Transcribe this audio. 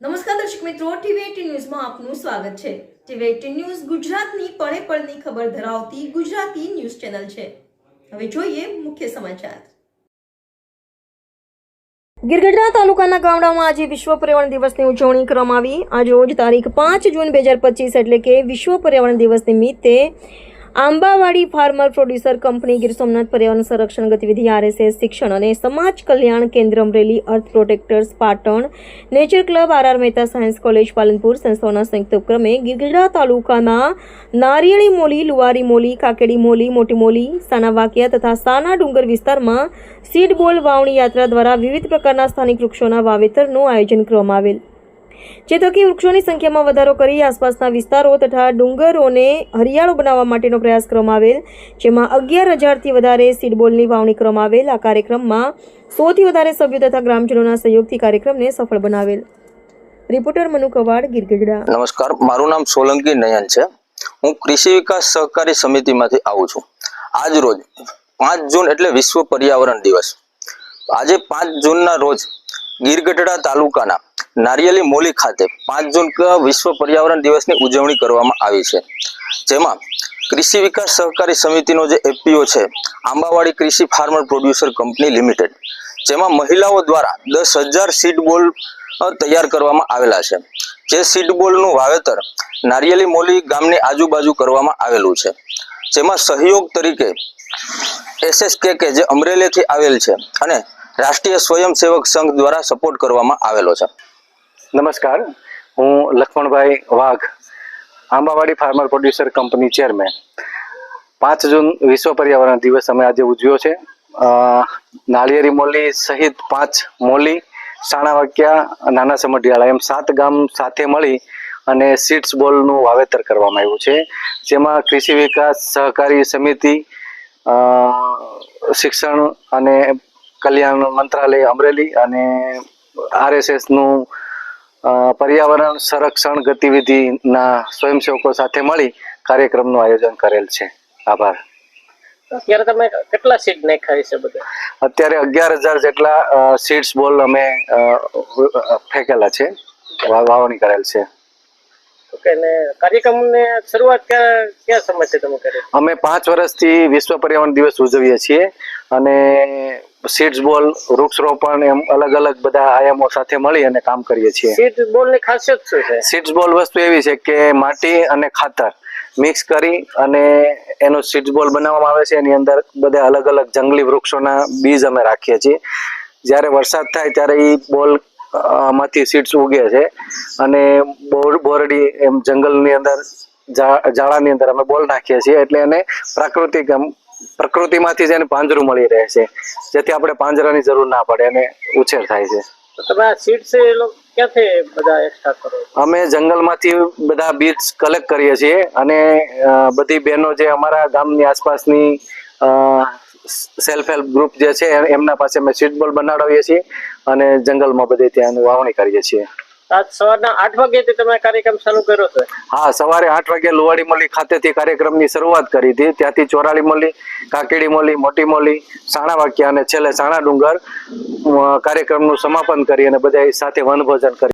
નમસ્કાર દર્શક મિત્રો, ટીવી18 ન્યૂઝમાં આપનું સ્વાગત છે। ટીવી18 ન્યૂઝ ગુજરાતની પળે પળની ખબર ધરાવતી ગુજરાતી ન્યૂઝ ચેનલ છે। હવે જોઈએ મુખ્ય સમાચાર। ગીરગઢડા તાલુકાના ગામડામાં આજે વિશ્વ પર્યાવરણ દિવસની ઉજવણી કરવામાં આવી। આજ રોજ તારીખ 5 જૂન 2025 એટલે કે વિશ્વ પર્યાવરણ દિવસ નિમિત્તે Ambavadi farmer producer company Gir Somnath પર્યાવરણ સંરક્ષણ ગતિવિધિ RSS શિક્ષણ અને સમાજ કલ્યાણ કેન્દ્ર Amreli earth protectors Patan nature club RR Mehta science college Palanpur સંસ્થાઓના સંયુક્ત ઉપક્રમે ગીરગઢડા તાલુકાના નારિયેળી મોલી લુવારી મોલી કાકેડી મોલી મોટી મોલી સાનાવાકિયા તથા સાના ડુંગર વિસ્તારમાં સીડ બોલ વાવણી યાત્રા દ્વારા વિવિધ પ્રકારના સ્થાનિક વૃક્ષોના વાવેતરનું આયોજન કરવામાં આવેલ, જે થકી વૃક્ષોની સંખ્યામાં વધારો કરી આસપાસના વિસ્તારો તથા ડુંગરોને હરિયાળો બનાવવા માટેનો પ્રયાસ કરવામાં આવેલ, જેમાં 11,000થી વધારે સીડબોલની વાવણી કરવામાં આવેલ। આ કાર્યક્રમમાં 100થી વધારે સભ્યો તથા ગ્રામજનોના સહયોગથી કાર્યક્રમને સફળ બનાવેલ। Reporter Manu Quad, Gir Gadhada. નમસ્કાર, મારું નામ સોલંકી નયન છે। હું કૃષિ વિકાસ સહકારી સમિતિમાંથી આવું છું। આજ રોજ 5 જૂન એટલે વિશ્વ પર્યાવરણ દિવસ। આજે 5 જૂનના રોજ ગીરગઢડા તાલુકાના નારિયેલી મોલી ખાતે 5 જૂન વિશ્વ પર્યાવરણ દિવસની ઉજવણી કરવામાં આવી છે, જેમાં કૃષિ વિકાસ સહકારી સમિતિનો જે એપીઓ છે આંબાવાડી કૃષિ ફાર્મર પ્રોડ્યુસર કંપની લિમિટેડ, જેમાં મહિલાઓ દ્વારા 10,000 સીડ બોલ તૈયાર કરવામાં આવેલા છે। જે સીડ બોલનું વાવેતર નારિયેલી મોલી ગામની આજુબાજુ કરવામાં આવેલું છે, જેમાં સહયોગ તરીકે SSK જે અમરેલીથી આવેલ છે અને રાષ્ટ્રીય સ્વયંસેવક સંઘ દ્વારા સપોર્ટ કરવામાં આવેલો છે। નમસ્કાર, હું લક્ષ્મણભાઈ વાઘ, આંબાવાડી ફાર્મર પ્રોડ્યુસર કંપની ચેરમેન। 5 જૂન વિશ્વ પર્યાવરણ દિવસ અમે આજે ઉજવ્યો છે। નાળિયેરી મોલી સહિત 5 મોલી, સાણાવાકિયા, નાના સમઢિયાળા એમ 7 ગામ સાથે મળી અને સીડ્સ બોલનું વાવેતર કરવામાં આવ્યું છે, જેમાં કૃષિ વિકાસ સહકારી સમિતિ, શિક્ષણ અને કલ્યાણ મંત્રાલય અમરેલી અને RSS નું પર્યાવરણ સંરક્ષણ ગતિવિધિના સ્વયંસેવકો સાથે મળી કાર્યક્રમનું આયોજન કરેલ છે। આભાર। અત્યારે તમે કેટલા સીડ નાખ્યા છે? બધા અત્યારે 11,000 જેટલા સીડ્સ બોલ અમે ફેંકેલા છે, વાવણી કરેલ છે। ઓકે, ને કાર્યક્રમની શરૂઆત ક્યાં સમયથી તમે કરી? અમે 5 વર્ષથી વિશ્વ પર્યાવરણ દિવસ ઉજવીએ છીએ અને સીડ્સ બોલ, વૃક્ષરોપણ એમ અલગ અલગ બધા આયામો સાથે મળી અને કામ કરીએ છીએ। સીડ બોલની ખાસિયત શું છે? સીડ્સ બોલ વસ્તુ એવી છે કે માટી અને ખાતર મિક્સ કરી અને એનો સીડ્સ બોલ બનાવવામાં આવે છે। એની અંદર બધા અલગ અલગ જંગલી વૃક્ષોના બીજ અમે રાખીએ છીએ। જ્યારે વરસાદ થાય ત્યારે એ બોલ માંથી સીડ્સ ઉગે છે અને બોરડી એમ જંગલની અંદર ઝાડાની અંદર અમે બોલ નાખીએ છીએ, એટલે એને પ્રાકૃતિક પ્રકૃતિમાંથી જ એને પાંજરું મળી રહે છે, જેથી આપણે પાંજરાની જરૂર ના પડે અને ઉછેર થાય છે। તો તમે આ સીડ્સ ક્યાંથી બધા એકઠા કરો? અમે જંગલમાંથી બધા બીજ કલેક્ટ કરીએ છીએ અને બધી બહેનો જે અમારા ગામની આસપાસની સેલ્ફ હેલ્પ ગ્રુપ જે છે એમના પાસે અમે સીડ બોલ બનાવીએ છીએ અને જંગલમાં બધે ત્યાં વાવણી કરીએ છીએ। આજ સવારના 8 વાગ્યાથી તમે કાર્યક્રમ ચાલુ કર્યો છે? હા, સવારે 8 વાગે લુવાડી મોલી ખાતેથી કાર્યક્રમની શરૂઆત કરી હતી। ત્યાંથી ચોરાળી મોલી, કાકેડી મોલી, મોટી મોલી, સાણાવાકિયા અને છેલ્લે સાના ડુંગર કાર્યક્રમનું સમાપન કરી અને બધા સાથે વનભોજન કરી।